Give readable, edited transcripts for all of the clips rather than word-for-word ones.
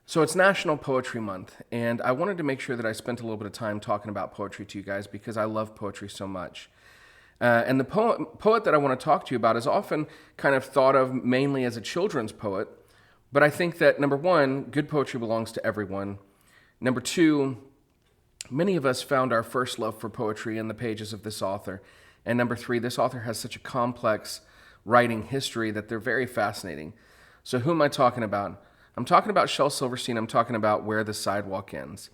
So it's National Poetry Month, and I wanted to make sure that I spent a little bit of time talking about poetry to you guys because I love poetry so much. And the poet that I want to talk to you about is often kind of thought of mainly as a children's poet, but I think that number one, good poetry belongs to everyone. Number two, many of us found our first love for poetry in the pages of this author. And number three, this author has such a complex writing history that they're very fascinating. So who am I talking about? I'm talking about Shel Silverstein. I'm talking about Where the Sidewalk Ends.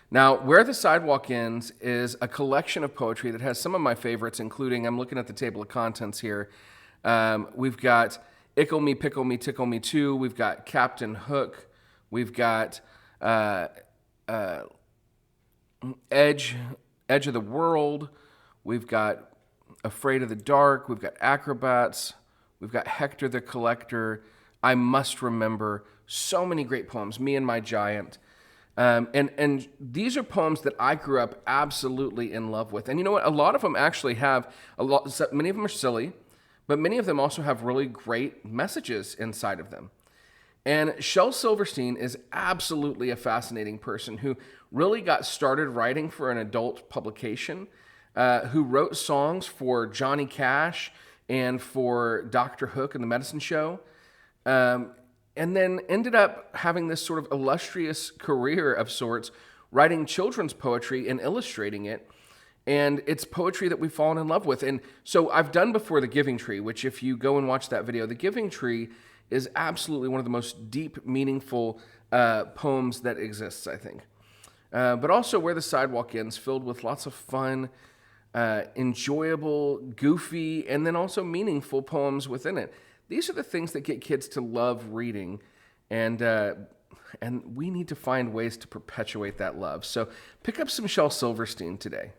Now, Where the Sidewalk Ends is a collection of poetry that has some of my favorites, including, I'm looking at the table of contents here. We've got Ickle Me, Pickle Me, Tickle Me Too. We've got Captain Hook. We've got Edge of the World. We've got Afraid of the Dark. We've got Acrobats. We've got Hector the Collector. I Must Remember. So many great poems. Me and My Giant. And these are poems that I grew up absolutely in love with. And you know what? A lot of them actually have many of them are silly, but many of them also have really great messages inside of them. And Shel Silverstein is absolutely a fascinating person who really got started writing for an adult publication, who wrote songs for Johnny Cash and for Dr. Hook and the Medicine Show. And then ended up having this sort of illustrious career of sorts, writing children's poetry and illustrating it. And it's poetry that we've fallen in love with. And so I've done before The Giving Tree, which if you go and watch that video, The Giving Tree is absolutely one of the most deep, meaningful poems that exists, I think. But also Where the Sidewalk Ends, filled with lots of fun, enjoyable, goofy, and then also meaningful poems within it. These are the things that get kids to love reading, and we need to find ways to perpetuate that love. So pick up some Shel Silverstein today.